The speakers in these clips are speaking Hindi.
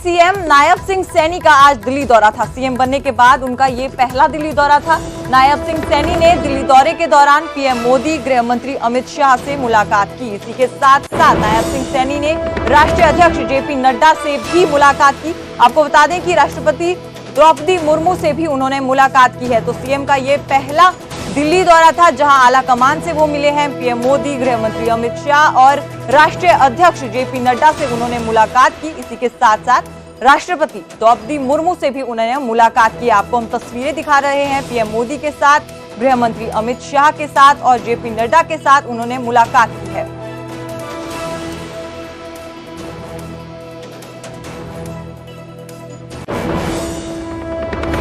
सीएम नायब सिंह सैनी का आज दिल्ली दौरा था। सीएम बनने के बाद उनका ये पहला दिल्ली दौरा था। नायब सिंह सैनी ने दिल्ली दौरे के दौरान पीएम मोदी, गृह मंत्री अमित शाह से मुलाकात की। इसी के साथ साथ नायब सिंह सैनी ने राष्ट्रीय अध्यक्ष जेपी नड्डा से भी मुलाकात की। आपको बता दें कि राष्ट्रपति द्रौपदी मुर्मू से भी उन्होंने मुलाकात की है। तो सीएम का ये पहला दिल्ली दौरा था जहां आला कमान से वो मिले हैं। पीएम मोदी, गृह मंत्री अमित शाह और राष्ट्रीय अध्यक्ष जेपी नड्डा से उन्होंने मुलाकात की। इसी के साथ साथ राष्ट्रपति द्रौपदी मुर्मू से भी उन्होंने मुलाकात की। आपको हम तस्वीरें दिखा रहे हैं। पीएम मोदी के साथ, गृह मंत्री अमित शाह के साथ और जेपी नड्डा के साथ उन्होंने मुलाकात की है।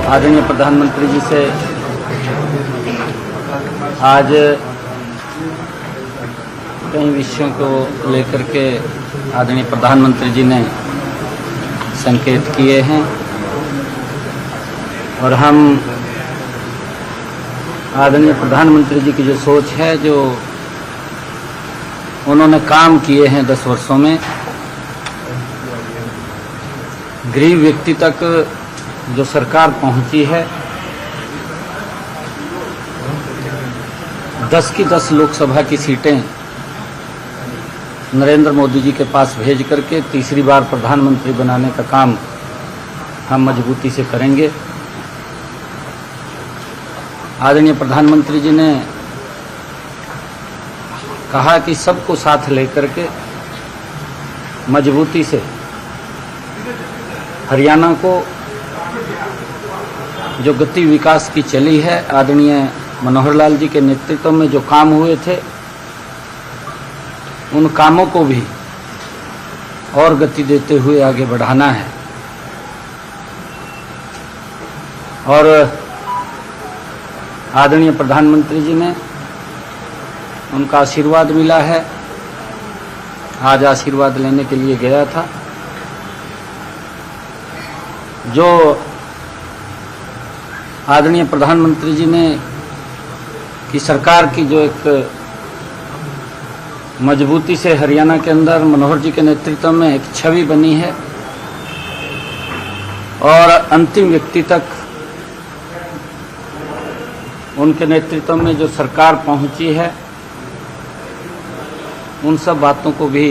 आदरणीय प्रधानमंत्री जी से आज कई विषयों को लेकर के आदरणीय प्रधानमंत्री जी ने संकेत किए हैं और हम आदरणीय प्रधानमंत्री जी की जो सोच है, जो उन्होंने काम किए हैं 10 वर्षों में, गरीब व्यक्ति तक जो सरकार पहुंची है, 10 की 10 लोकसभा की सीटें नरेंद्र मोदी जी के पास भेज करके तीसरी बार प्रधानमंत्री बनाने का काम हम मजबूती से करेंगे। आदरणीय प्रधानमंत्री जी ने कहा कि सबको साथ लेकर के मजबूती से हरियाणा को जो गति विकास की चली है, आदरणीय मनोहर लाल जी के नेतृत्व में जो काम हुए थे, उन कामों को भी और गति देते हुए आगे बढ़ाना है। और आदरणीय प्रधानमंत्री जी ने उनका आशीर्वाद मिला है। आज आशीर्वाद लेने के लिए गया था। जो आदरणीय प्रधानमंत्री जी ने कि सरकार की जो एक मजबूती से हरियाणा के अंदर मनोहर जी के नेतृत्व में एक छवि बनी है और अंतिम व्यक्ति तक उनके नेतृत्व में जो सरकार पहुंची है, उन सब बातों को भी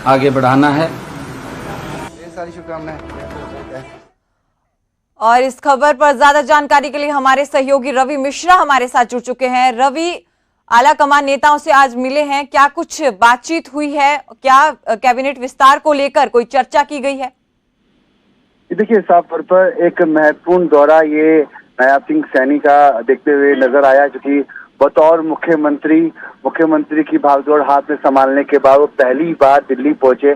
आगे बढ़ाना है। सारी शुभकामनाएं। और इस खबर पर ज्यादा जानकारी के लिए हमारे सहयोगी रवि मिश्रा हमारे साथ जुड़ चुके हैं। रवि, आला कमान नेताओं से आज मिले हैं, क्या कुछ बातचीत हुई है? क्या कैबिनेट विस्तार को लेकर कोई चर्चा की गई है? देखिए, साफ तौर पर एक महत्वपूर्ण दौरा ये नायब सिंह सैनी का देखते हुए नजर आया, क्योंकि बतौर मुख्यमंत्री की भागदौड़ हाथ में संभालने के बाद वो पहली बार दिल्ली पहुंचे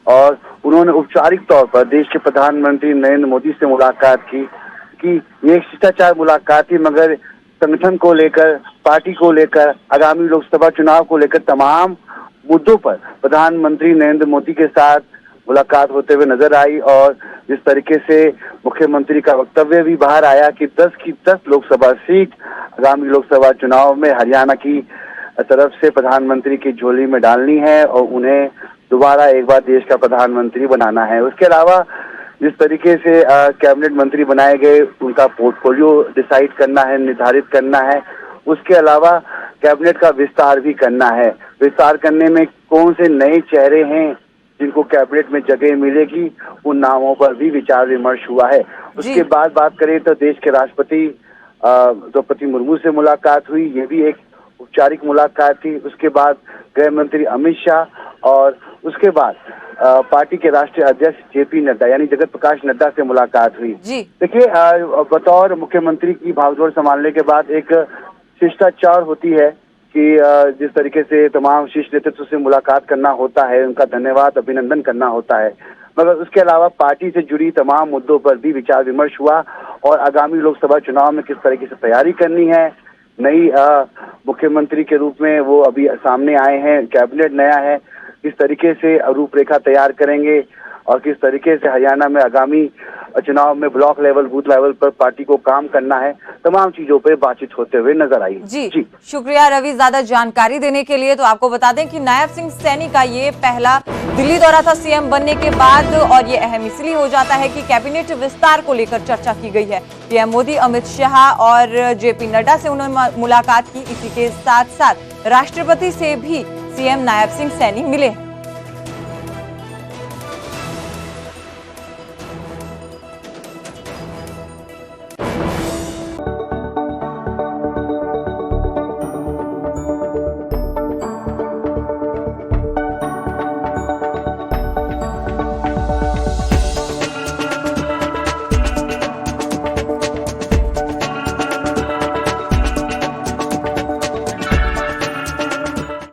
और उन्होंने औपचारिक तौर पर देश के प्रधानमंत्री नरेंद्र मोदी से मुलाकात की। कि ये एक शिष्टाचार मुलाकात थी, मगर संगठन को लेकर, पार्टी को लेकर, आगामी लोकसभा चुनाव को लेकर तमाम मुद्दों पर प्रधानमंत्री नरेंद्र मोदी के साथ मुलाकात होते हुए नजर आई। और जिस तरीके से मुख्यमंत्री का वक्तव्य भी बाहर आया कि 10 की 10 लोकसभा सीट आगामी लोकसभा चुनाव में हरियाणा की तरफ से प्रधानमंत्री की झोली में डालनी है और उन्हें दोबारा एक बार देश का प्रधानमंत्री बनाना है। उसके अलावा जिस तरीके से कैबिनेट मंत्री बनाए गए, उनका पोर्टफोलियो डिसाइड करना है, निर्धारित करना है। उसके अलावा कैबिनेट का विस्तार भी करना है। विस्तार करने में कौन से नए चेहरे हैं जिनको कैबिनेट में जगह मिलेगी, उन नामों पर भी विचार विमर्श हुआ है। उसके बाद बात करें तो देश के राष्ट्रपति द्रौपदी मुर्मू से मुलाकात हुई, ये भी एक औपचारिक मुलाकात थी। उसके बाद गृह मंत्री अमित शाह और उसके बाद पार्टी के राष्ट्रीय अध्यक्ष जेपी नड्डा यानी जगत प्रकाश नड्डा से मुलाकात हुई। देखिए, बतौर मुख्यमंत्री की भागदौड़ संभालने के बाद एक शिष्टाचार होती है कि जिस तरीके से तमाम शीर्ष नेतृत्व से मुलाकात करना होता है, उनका धन्यवाद, अभिनंदन करना होता है, मगर उसके अलावा पार्टी से जुड़ी तमाम मुद्दों पर भी विचार विमर्श हुआ और आगामी लोकसभा चुनाव में किस तरीके से तैयारी करनी है। नई मुख्यमंत्री के रूप में वो अभी सामने आए हैं, कैबिनेट नया है, किस तरीके से रूपरेखा तैयार करेंगे और किस तरीके से हरियाणा में आगामी चुनाव में ब्लॉक लेवल, बूथ लेवल पर पार्टी को काम करना है, तमाम चीजों पे बातचीत होते हुए नजर आई। जी शुक्रिया रवि, ज्यादा जानकारी देने के लिए। तो आपको बता दें कि नायब सिंह सैनी का ये पहला दिल्ली दौरा था सीएम बनने के बाद, और ये अहम इसलिए हो जाता है कि कैबिनेट विस्तार को लेकर चर्चा की गई है। पीएम मोदी, अमित शाह और जेपी नड्डा से उन्होंने मुलाकात की। इसी के साथ साथ राष्ट्रपति से भी सीएम नायब सिंह सैनी मिले हैं।